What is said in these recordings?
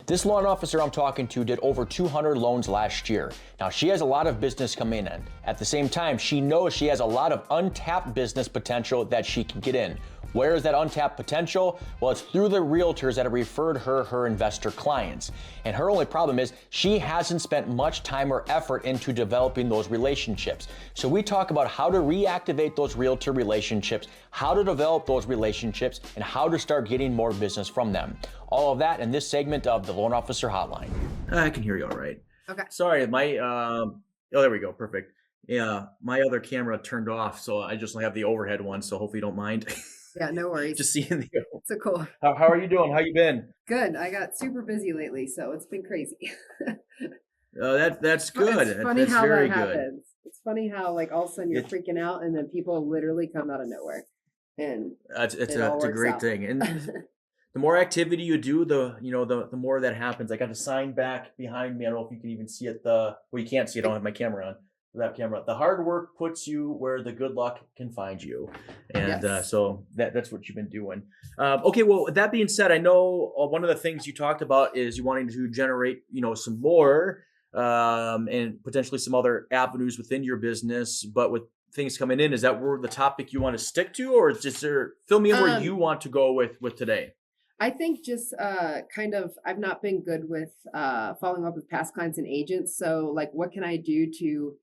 This loan officer I'm talking to did over 200 loans last year. Now, she has a lot of business coming in. At the same time, she knows she has a lot of untapped business potential that she can get in. Where is that untapped potential? Well, it's through the realtors that have referred her investor clients. And her only problem is she hasn't spent much time or effort into developing those relationships. So we talk about how to reactivate those realtor relationships, how to develop those relationships, and how to start getting more business from them. All of that in this segment of the Loan Officer Hotline. I can hear you all right. Okay. Sorry, oh, there we go. Perfect. Yeah, my other camera turned off, so I just have the overhead one, so hopefully you don't mind. Yeah, no worries. Just seeing the. So cool. How are you doing? How you been? Good. I got super busy lately, so it's been crazy. That's good. It's funny that's how very that good. happens. It's funny how like all of a sudden you're freaking out and then people literally come out of nowhere. And it's a great out. thing. And the more activity you do, the more that happens. I got a sign back behind me. I don't know if you can even see it. Well, you can't see it. I don't have my camera on. That camera. The hard work puts you where the good luck can find you. And Yes. So that's what you've been doing. Okay, well, with that being said, I know one of the things you talked about is you wanting to generate, some more and potentially some other avenues within your business. But with things coming in, is that where the topic you want to stick to, or is just there, fill me in where you want to go with today? I think just I've not been good with following up with past clients and agents. So like, what can I do to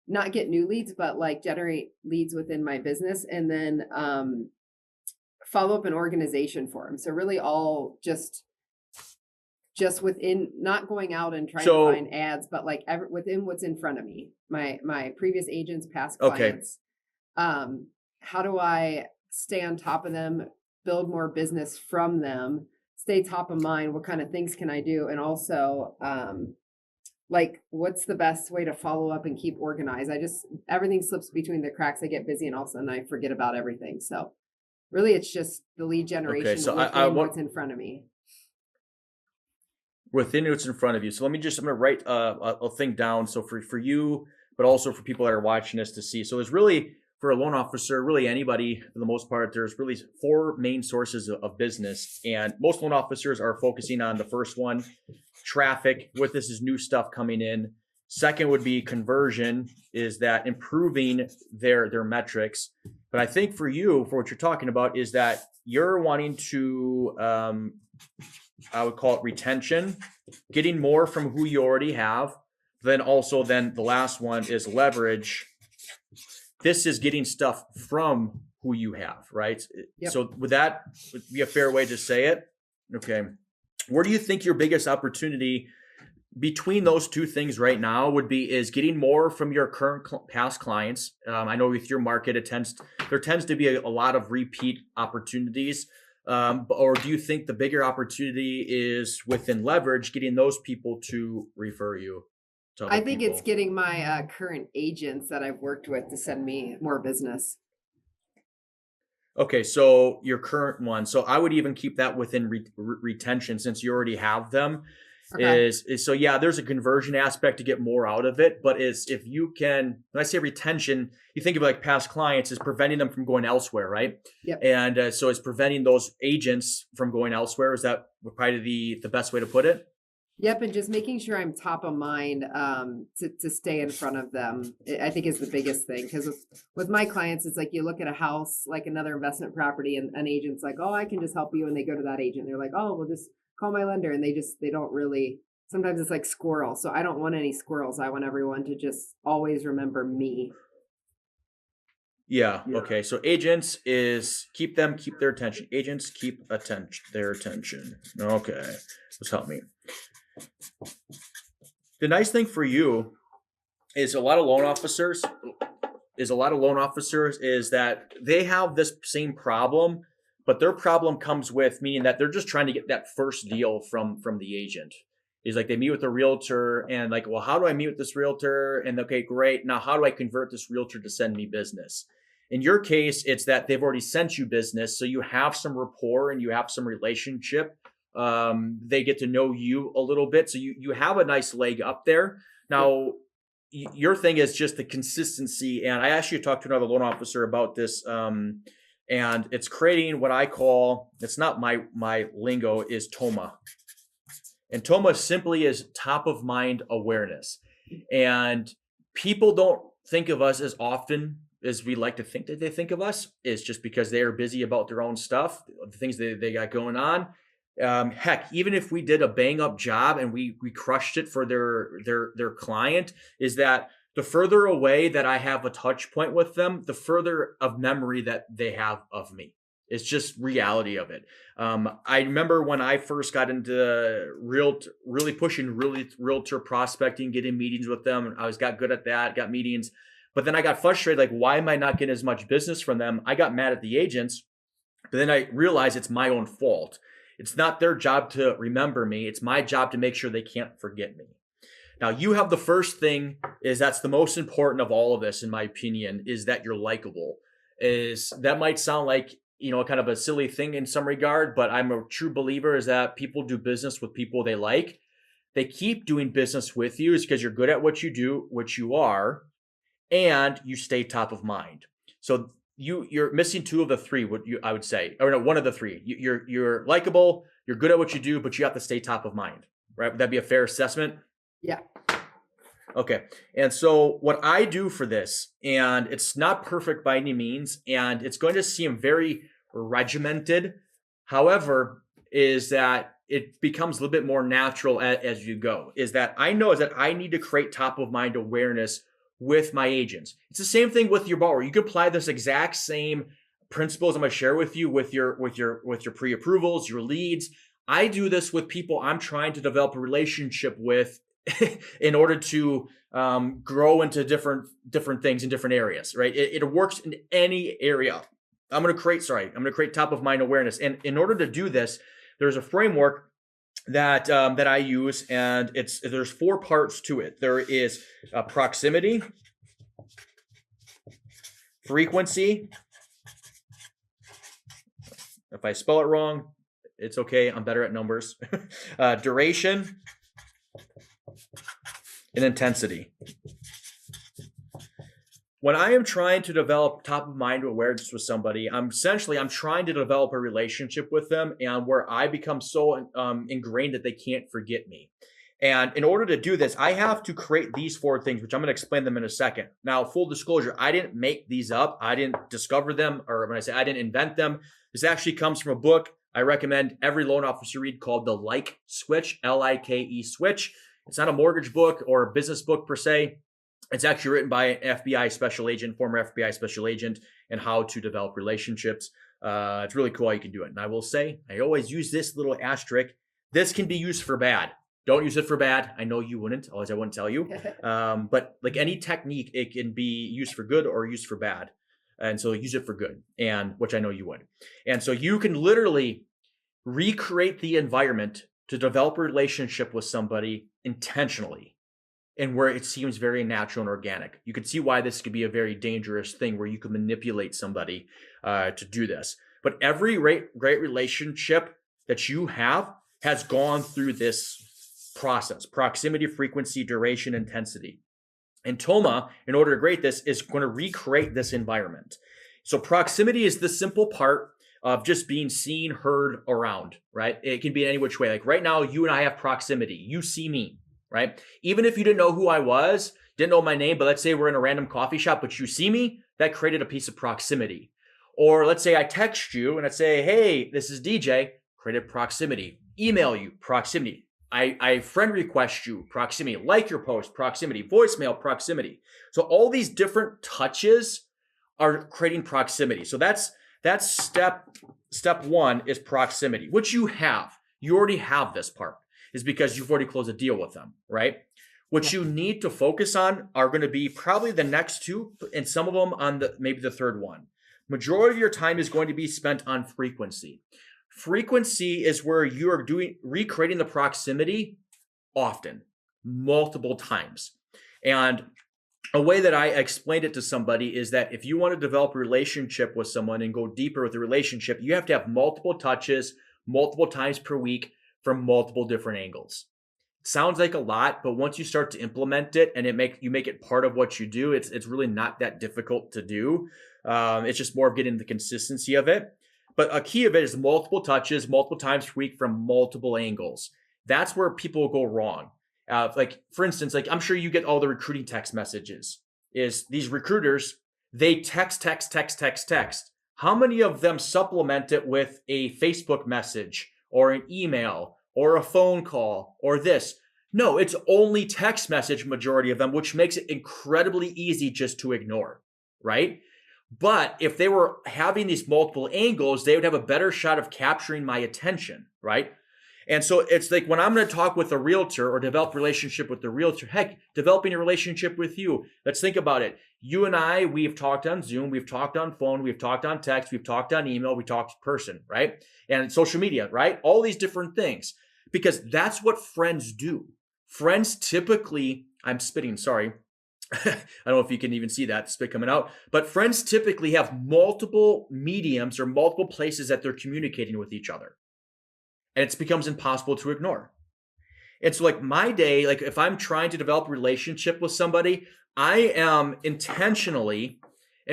not get new leads, but like generate leads within my business, and then follow up an organization for them. So really all just within, not going out and trying to find ads, but like within what's in front of me, my previous agents, past clients. How do I stay on top of them, build more business from them, stay top of mind? What kind of things can I do? And also, like, what's the best way to follow up and keep organized? Everything slips between the cracks. I get busy and all of a sudden I forget about everything. So really it's just the lead generation what's in front of me. Within what's in front of you. So I'm going to write a thing down. So for you, but also for people that are watching this to see. So there's really, for a loan officer, really anybody for the most part, there's really 4 main sources of business. And most loan officers are focusing on the first one, traffic. What this is new stuff coming in. Second would be conversion, is that improving their metrics. But I think for you, for what you're talking about, is that you're wanting to, I would call it retention, getting more from who you already have. Then the last one is leverage. This is getting stuff from who you have, right? Yep. So would that be a fair way to say it? Okay. Where do you think your biggest opportunity between those two things right now is getting more from your current past clients? I know with your market, there tends to be a lot of repeat opportunities. Or do you think the bigger opportunity is within leverage, getting those people to refer you? I think it's getting my current agents that I've worked with to send me more business. Okay, so your current one. So I would even keep that within retention since you already have them. Okay. So yeah, there's a conversion aspect to get more out of it, but if you can, when I say retention, you think of like past clients is preventing them from going elsewhere, right? Yep. And so it's preventing those agents from going elsewhere. Is that probably the best way to put it? Yep, and just making sure I'm top of mind to stay in front of them, I think is the biggest thing. Because with my clients, it's like you look at a house, like another investment property, and an agent's like, oh, I can just help you. And they go to that agent. They're like, oh, well, just call my lender. And they don't really, sometimes it's like squirrels. So I don't want any squirrels. I want everyone to just always remember me. Yeah. Okay. So agents is keep their attention. Agents keep their attention. Okay. Just help me. The nice thing for you is a lot of loan officers is that they have this same problem, but their problem comes with meaning that they're just trying to get that first deal from the agent. Is like they meet with a realtor and like, well, how do I meet with this realtor? And okay, great. Now, how do I convert this realtor to send me business? In your case, it's that they've already sent you business. So you have some rapport and you have some relationship. They get to know you a little bit. So you have a nice leg up there. Now, your thing is just the consistency. And I actually talked to another loan officer about this. And it's creating what I call, it's not my lingo, is TOMA. And TOMA simply is top of mind awareness. And people don't think of us as often as we like to think that they think of us, is just because they are busy about their own stuff, the things that they got going on. Heck, even if we did a bang up job and we crushed it for their client, is that the further away that I have a touch point with them, the further of memory that they have of me. It's just reality of it. I remember when I first got into really pushing realtor prospecting, getting meetings with them. Got good at that, got meetings, but then I got frustrated. Like, why am I not getting as much business from them? I got mad at the agents, but then I realized it's my own fault. It's not their job to remember me. It's my job to make sure they can't forget me. Now, you have the first thing, is that's the most important of all of this, in my opinion, is that you're likable. Is that might sound like, kind of a silly thing in some regard, but I'm a true believer is that people do business with people they like. They keep doing business with you is because you're good at what you do, which you are, and you stay top of mind. So you're missing two of the three, I would say, or no, one of the three. You're likable, you're good at what you do, but you have to stay top of mind, right? Would that be a fair assessment? Yeah. Okay. And so what I do for this, and it's not perfect by any means, and it's going to seem very regimented. However, is that it becomes a little bit more natural as you go, is that I need to create top of mind awareness with my agents. It's the same thing with your borrower. You can apply this exact same principles I'm going to share with you with your pre-approvals, your leads. I do this with people I'm trying to develop a relationship with in order to grow into different things in different areas, right? It works in any area. I'm going to create top of mind awareness. And in order to do this, there's a framework that I use, and there's 4 parts to it. There is proximity, frequency. If I spell it wrong, it's okay. I'm better at numbers. Duration and intensity. When I am trying to develop top of mind awareness with somebody, I'm trying to develop a relationship with them, and where I become so ingrained that they can't forget me. And in order to do this, I have to create these 4 things, which I'm going to explain them in a second. Now, full disclosure, I didn't make these up. I didn't discover them, or when I say I didn't invent them, this actually comes from a book I recommend every loan officer read called The Like Switch, Like Switch. It's not a mortgage book or a business book per se. It's actually written by an FBI special agent, former FBI special agent, and how to develop relationships. It's really cool how you can do it. And I will say, I always use this little asterisk. This can be used for bad. Don't use it for bad. I know you wouldn't, otherwise I wouldn't tell you. But like any technique, it can be used for good or used for bad. And so use it for good, and which I know you would. And so you can literally recreate the environment to develop a relationship with somebody intentionally, and where it seems very natural and organic. You can see why this could be a very dangerous thing where you can manipulate somebody to do this. But every great relationship that you have has gone through this process: proximity, frequency, duration, intensity. And TOMA, in order to create this, is going to recreate this environment. So proximity is the simple part of just being seen, heard, around, right? It can be in any which way. Like right now, you and I have proximity. You see me, right? Even if you didn't know who I was, didn't know my name, but let's say we're in a random coffee shop, but you see me, that created a piece of proximity. Or let's say I text you and I say, hey, this is DJ, created proximity. Email you, proximity. I friend request you, proximity. Like your post, proximity. Voicemail, proximity. So all these different touches are creating proximity. So that's step 1 is proximity, which you have. You already have this part, is because you've already closed a deal with them, right? What you need to focus on are going to be probably the next 2, and some of them on maybe the third one. Majority of your time is going to be spent on frequency. Frequency is where you are recreating the proximity often, multiple times. And a way that I explained it to somebody is that if you want to develop a relationship with someone and go deeper with the relationship, you have to have multiple touches, multiple times per week from multiple different angles. It sounds like a lot, but once you start to implement it and you make it part of what you do, it's really not that difficult to do. It's just more of getting the consistency of it. But a key of it is multiple touches, multiple times per week from multiple angles. That's where people go wrong. Like for instance, like I'm sure you get all the recruiting text messages. Is these recruiters, they text. How many of them supplement it with a Facebook message or an email or a phone call or this? No, it's only text message, majority of them, which makes it incredibly easy just to ignore, right? But if they were having these multiple angles, they would have a better shot of capturing my attention, right? And so it's like when I'm going to talk with a realtor or develop a relationship with the realtor, heck, developing a relationship with you. Let's think about it. You and I, we've talked on Zoom, we've talked on phone, we've talked on text, we've talked on email, we talked in person, right? And social media, right? All these different things, because that's what friends do. Friends typically, I'm spitting, sorry. I don't know if you can even see that spit coming out, but friends typically have multiple mediums or multiple places that they're communicating with each other. And it becomes impossible to ignore. And so like my day, like if I'm trying to develop a relationship with somebody, I am intentionally,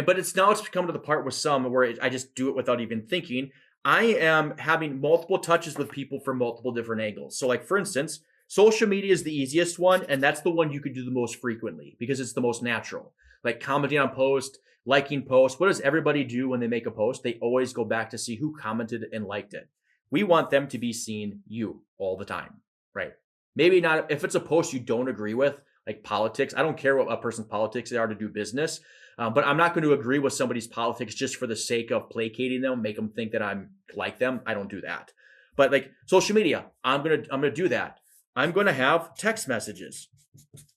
but it's become to the part with some where I just do it without even thinking. I am having multiple touches with people from multiple different angles. So like for instance, social media is the easiest one, and that's the one you could do the most frequently because it's the most natural. Like commenting on posts, liking posts. What does everybody do when they make a post? They always go back to see who commented and liked it. We want them to be seeing you all the time, right? Maybe not if it's a post you don't agree with, like politics. I don't care what a person's politics they are to do business, but I'm not going to agree with somebody's politics just for the sake of placating them, make them think that I'm like them. I don't do that. But like social media, I'm gonna do that. I'm going to have text messages.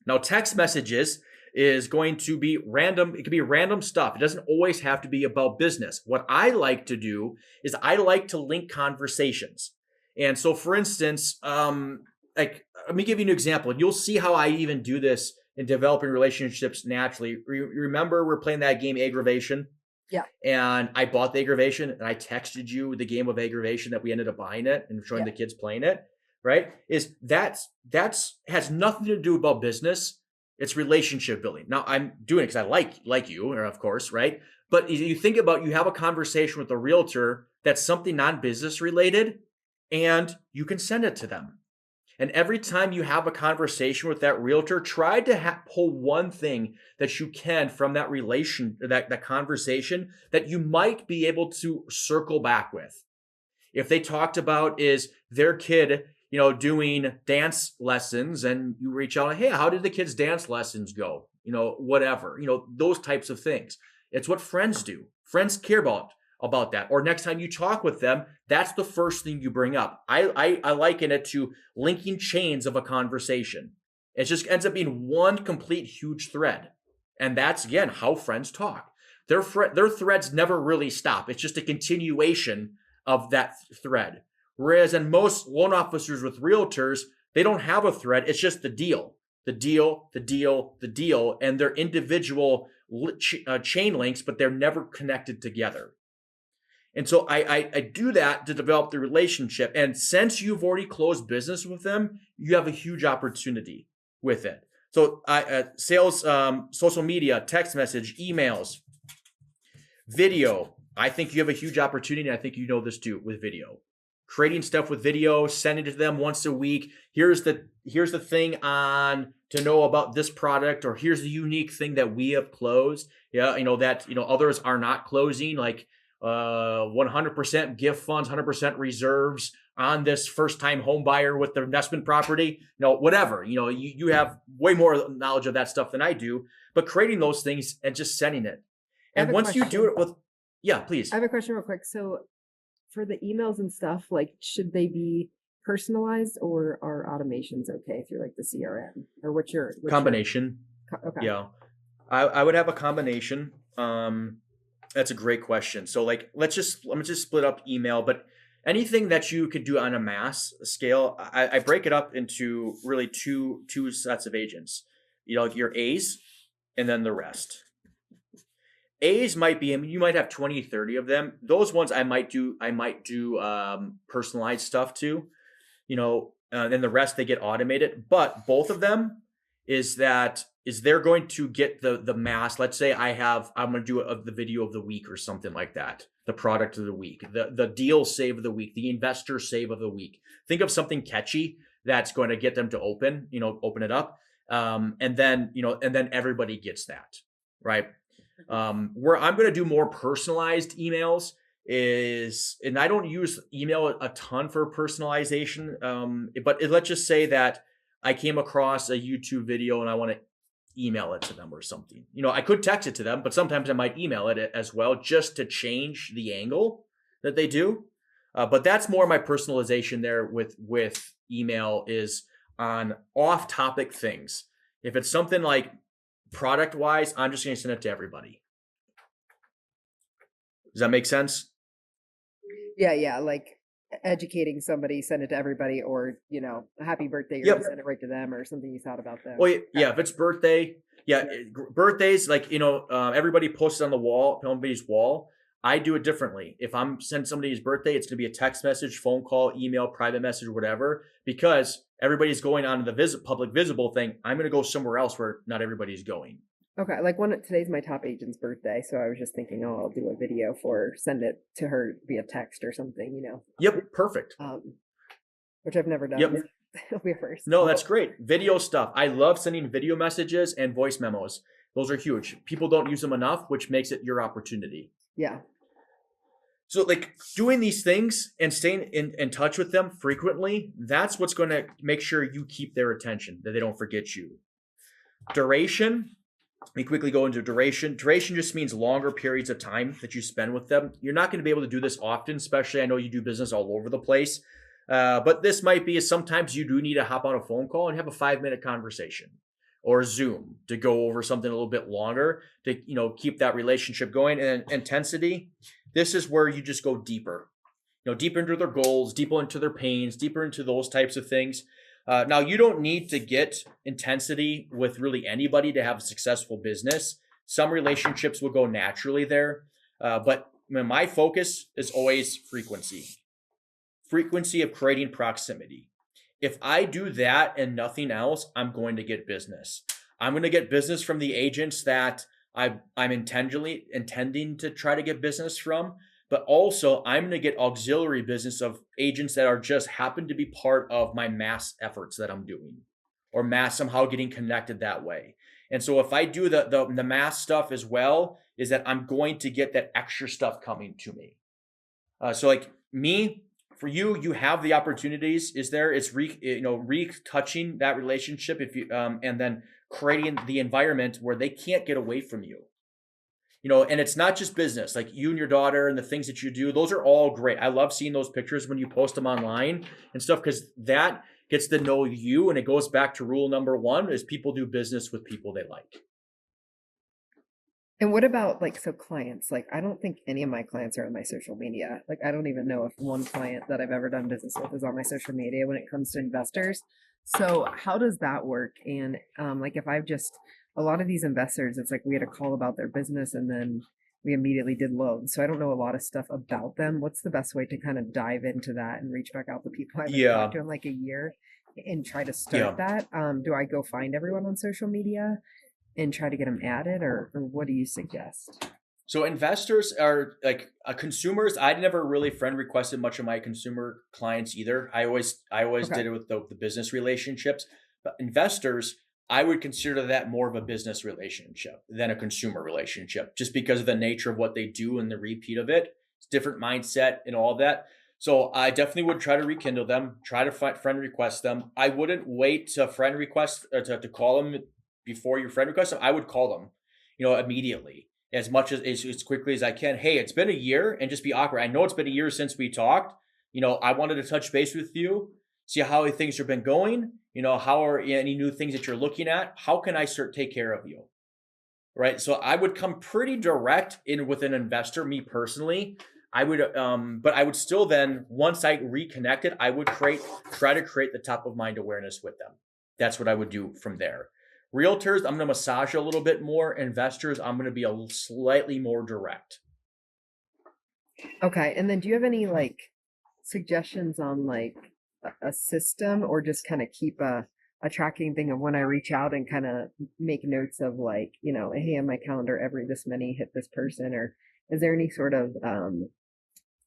Now, text messages is going to be random. It can be random stuff. It doesn't always have to be about business. What I like to do is I like to link conversations. And so for instance, like let me give you an example. You'll see how I even do this in developing relationships naturally. Remember we're playing that game Aggravation? Yeah. And I bought the Aggravation and I texted you the game of Aggravation that we ended up buying it and showing the kids playing it, right? Is that's has nothing to do about business. It's relationship building. Now I'm doing it because I like you, of course, right? But you think about, you have a conversation with a realtor that's something non-business related, and you can send it to them. And every time you have a conversation with that realtor, try to pull one thing that you can from that that conversation that you might be able to circle back with. If they talked about is their kid, doing dance lessons, and you reach out, hey, how did the kids' dance lessons go? Whatever, those types of things. It's what friends do. Friends care about that. Or next time you talk with them, that's the first thing you bring up. I liken it to linking chains of a conversation. It just ends up being one complete huge thread. And that's, again, how friends talk. Their threads never really stop. It's just a continuation of that thread. Whereas in most loan officers with realtors, they don't have a thread. It's just the deal, and they're individual chain links, but they're never connected together. And so I do that to develop the relationship. And since you've already closed business with them, you have a huge opportunity with it. So sales, social media, text message, emails, video. I think you have a huge opportunity. And I think you know this too with video. Creating stuff with video, sending it to them once a week. Here's the thing on to know about this product, or here's the unique thing that we have closed. Yeah, others are not closing, like 100% gift funds, 100% reserves on this first-time home buyer with the investment property. Whatever. You have way more knowledge of that stuff than I do. But creating those things and just sending it, and once you do it with, yeah, please. I have a question real quick. So, for the emails and stuff, like, should they be personalized, or are automations okay through like the CRM, or what's your combination? Okay. Yeah, I would have a combination. That's a great question. So like, let me just split up email, but anything that you could do on a mass scale, I break it up into really two sets of agents. Your A's and then the rest. A's might be, you might have 20, 30 of them. Those ones I might do personalized stuff to, and the rest they get automated. But both of them is they're going to get the mass. Let's say I'm going to do the video of the week or something like that. The product of the week, the deal save of the week, the investor save of the week. Think of something catchy that's going to get them to open it up. And then everybody gets that, right? Where I'm going to do more personalized emails and I don't use email a ton for personalization. But let's just say that I came across a YouTube video and I want to email it to them or something. I could text it to them, but sometimes I might email it as well just to change the angle that they do. But that's more my personalization there with email is on off-topic things. If it's something like product-wise, I'm just going to send it to everybody. Does that make sense? Yeah. Like educating somebody, send it to everybody, or happy birthday, you're gonna send it right to them, or something you thought about them. Well, yeah, if it's birthday, birthdays, like everybody posts on the wall, somebody's wall. I do it differently. If I'm sending somebody's birthday, it's going to be a text message, phone call, email, private message, whatever, because everybody's going on to the public visible thing. I'm going to go somewhere else where not everybody's going. Okay, like today's my top agent's birthday, so I was just thinking, I'll do a video send it to her via text or something, Yep, perfect. Which I've never done. Yep. It'll be a first. No, that's great. Video stuff. I love sending video messages and voice memos. Those are huge. People don't use them enough, which makes it your opportunity. Yeah. So like doing these things and staying in touch with them frequently, that's what's going to make sure you keep their attention, that they don't forget you. Duration. We quickly go into duration. Duration just means longer periods of time that you spend with them. You're not going to be able to do this often, especially I know you do business all over the place. But this might be sometimes you do need to hop on a phone call and have a 5-minute conversation or Zoom to go over something a little bit longer to, keep that relationship going. And intensity, this is where you just go deeper, deeper into their goals, deeper into their pains, deeper into those types of things. Now, you don't need to get intensity with really anybody to have a successful business. Some relationships will go naturally there. But my focus is always frequency of creating proximity. If I do that and nothing else, I'm going to get business. I'm going to get business from the agents that I'm intending to try to get business from. But also I'm going to get auxiliary business of agents that are just happen to be part of my mass efforts that I'm doing or mass somehow getting connected that way. And so if I do the mass stuff as well, is that I'm going to get that extra stuff coming to me. So like me, for you have the opportunities. It's retouching that relationship if you and then creating the environment where they can't get away from you. And it's not just business, like you and your daughter and the things that you do. Those are all great. I love seeing those pictures when you post them online and stuff, because that gets to know you. And it goes back to rule number 1 is people do business with people they like. And what about clients? I don't think any of my clients are on my social media. I don't even know if one client that I've ever done business with is on my social media when it comes to investors. So how does that work? And if I've just, a lot of these investors, it's we had a call about their business and then we immediately did loans. So I don't know a lot of stuff about them. What's the best way to kind of dive into that and reach back out to people I've talked to in a year and try to start that? Do I go find everyone on social media and try to get them added, or what do you suggest? So investors are consumers. I never really friend requested much of my consumer clients either. I always did it with the business relationships. But investors, I would consider that more of a business relationship than a consumer relationship, just because of the nature of what they do and the repeat of it. It's different mindset and all that. So I definitely would try to rekindle them, try to friend request them. I wouldn't wait to friend request to call them before your friend request them. I would call them, immediately, as quickly as I can. Hey, it's been a year, and just be awkward. I know it's been a year since we talked. I wanted to touch base with you, see how things have been going. How are any new things that you're looking at? How can I take care of you? Right. So I would come pretty direct with an investor, me personally. I would, but I would still then, once I reconnected, I would try to create the top of mind awareness with them. That's what I would do from there. Realtors, I'm going to massage a little bit more. Investors, I'm going to be a slightly more direct. Okay. And then do you have any suggestions on a system, or just kind of keep a tracking thing of when I reach out and kind of make notes of hey, on my calendar, every this many hit this person? Or is there any sort of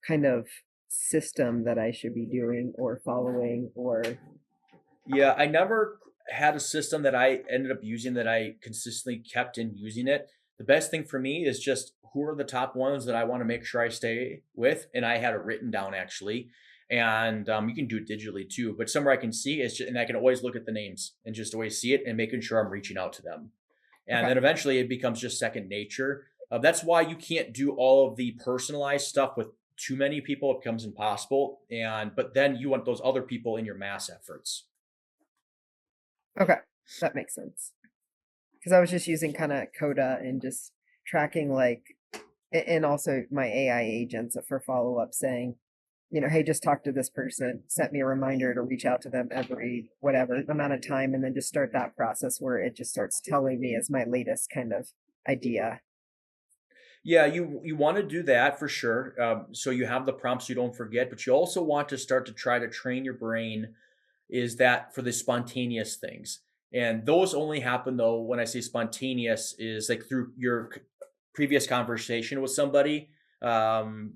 kind of system that I should be doing or following, or Yeah, I never had a system that I ended up using that I consistently kept in using it. The best thing for me is just who are the top ones that I want to make sure I stay with, and I had it written down actually. And you can do it digitally too, but somewhere I can see is, and I can always look at the names and just always see it and making sure I'm reaching out to them. And Okay. then eventually it becomes just second nature. That's why you can't do all of the personalized stuff with too many people. It becomes impossible. And but then you want those other people in your mass efforts. Okay. That makes sense. Because I was just using kind of Coda and just tracking like, and also my AI agents for follow up saying, hey, just talk to this person, set me a reminder to reach out to them every whatever amount of time, and then just start that process where it just starts telling me as my latest kind of idea. Yeah, you want to do that for sure. So you have the prompts you don't forget, but you also want to start to try to train your brain is that for the spontaneous things. And those only happen though when I say spontaneous is like through your previous conversation with somebody. Um,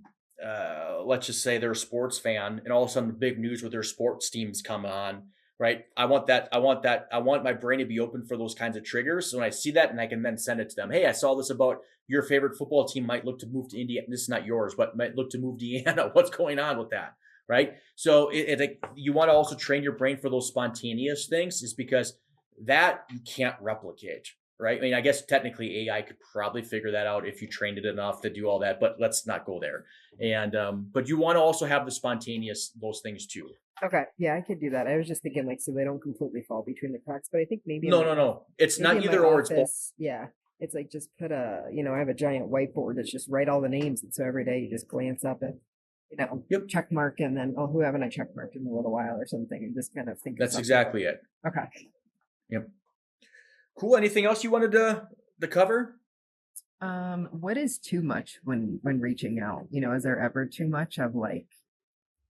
let's just say they're a sports fan, and all of a sudden the big news with their sports teams come on. Right. I want that. I want that. I want my brain to be open for those kinds of triggers. So when I see that, and I can then send it to them. Hey, I saw this about your favorite football team might look to move to Indiana. This is not yours, but might look to move to Indiana. What's going on with that? Right. So you want to also train your brain for those spontaneous things, is because that you can't replicate. Right. I mean, I guess technically AI could probably figure that out if you trained it enough to do all that, but let's not go there. And but you want to also have the spontaneous those things too. Okay, yeah, I could do that. I was just thinking like so they don't completely fall between the cracks, but I think No, no, no. It's maybe not in my either or. It's both. office, yeah, it's like just put I have a giant whiteboard that's just write all the names, and so every day you just glance up at, Yep. check mark, and then who haven't I check marked in a little while or something, and just kind of think of That's something. exactly it. Okay. Yep. Cool. Anything else you wanted to cover? What is too much when reaching out? Is there ever too much of like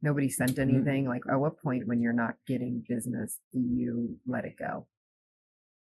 nobody sent Mm, anything? Like at what point when you're not getting business do you let it go?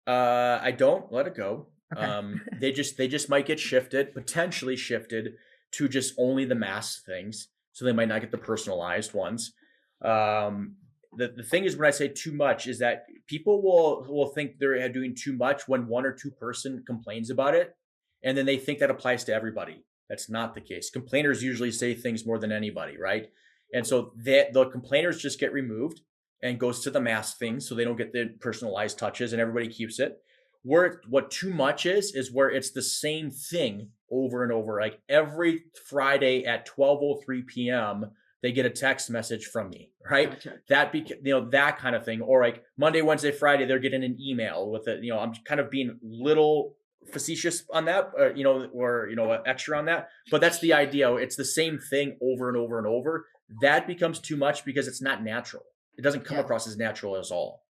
I don't let it go. Okay. They just might get shifted, potentially shifted to just only the mass things. So they might not get the personalized ones. The thing is, when I say too much, is that people will think they're doing too much when one or two person complains about it, and then they think that applies to everybody. That's not the case. Complainers usually say things more than anybody, right? And so the complainers just get removed and goes to the mass thing, so they don't get the personalized touches, and everybody keeps it. Where what too much is where it's the same thing over and over. Like every Friday at 12:03 p.m., they get a text message from me, right? Gotcha. That kind of thing. Or like Monday, Wednesday, Friday, they're getting an email with it. I'm kind of being little facetious on that, or extra on that. But that's the idea. It's the same thing over and over and over. That becomes too much because it's not natural. It doesn't come Yeah. across as natural as all.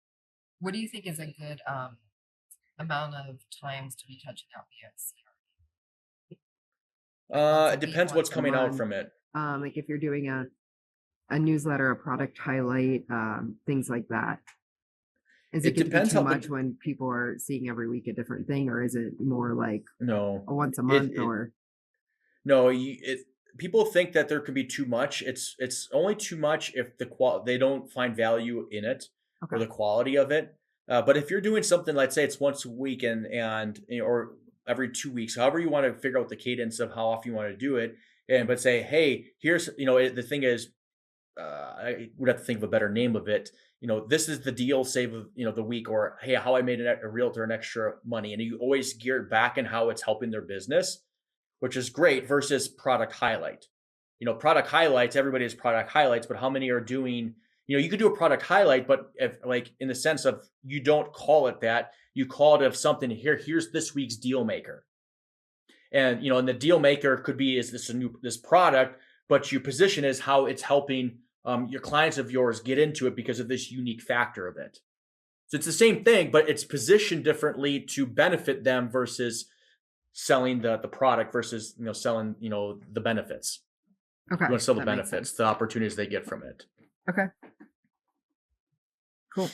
What do you think is a good amount of times to be touching out VOC? Like once a It week, depends what's once a coming out month. from it. Like if you're doing a newsletter, a product highlight, things like that. Is it It going to be depends too how much the when people are seeing every week a different thing, or is it more like no. a once a It month it or no, people think that there could be too much. It's only too much if they don't find value in it or okay. the quality of it. But if you're doing something, let's say it's once a week or every 2 weeks, however you want to figure out the cadence of how often you want to do it, and but say, hey, here's the thing is, I would have to think of a better name of it. This is the deal save of the week, or hey, how I made a realtor an extra money, and you always gear it back and how it's helping their business, which is great versus product highlight. Product highlights, everybody has product highlights, but how many are doing, you could do a product highlight, but if like in the sense of you don't call it that, you call it of something here's this week's deal maker. And the deal maker could be is this product, but your position is how it's helping your clients of yours get into it because of this unique factor of it. So it's the same thing, but it's positioned differently to benefit them versus selling the product versus selling the benefits. You Okay, want to sell the that makes benefits, sense. the opportunities they get from it. Okay, cool,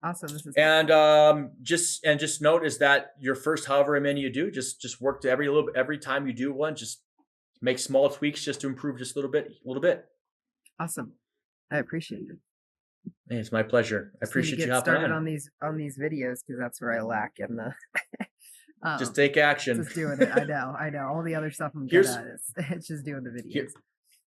awesome. This is And helpful. just note is that your first however many you do, just work to every time you do one, just make small tweaks just to improve just a little bit, a little bit. Awesome. I appreciate it. Hey, it's my pleasure. I Just need to appreciate you get hopping started on. on these videos because that's where I lack in the Just um take action. just doing it. I know. All the other stuff I'm good Here's at is it's just doing the here, videos.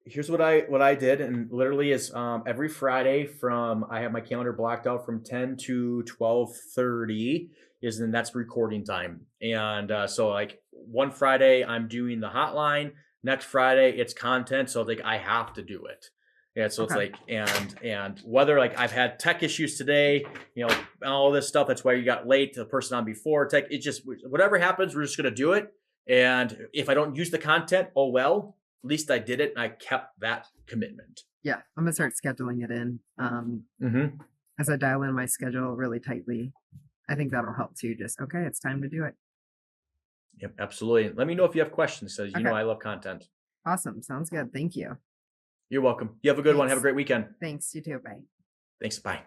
here's what I did, and literally is every Friday from I have my calendar blocked out from 10 to 12:30 is then that's recording time. And so like one Friday I'm doing the hotline, next Friday it's content, so like I have to do it. Yeah, so it's Okay. like and whether like I've had tech issues today, all this stuff. That's why you got late. The person on before tech. It just whatever happens, we're just gonna do it. And if I don't use the content, oh well. At least I did it and I kept that commitment. Yeah, I'm gonna start scheduling it in. As I dial in my schedule really tightly. I think that'll help too. Just okay, it's time to do it. Yep, absolutely. Let me know if you have questions, because Okay. I love content. Awesome. Sounds good. Thank you. You're welcome. You have a good one. Have a Thanks. great weekend. Thanks. You too. Bye. Thanks. Bye.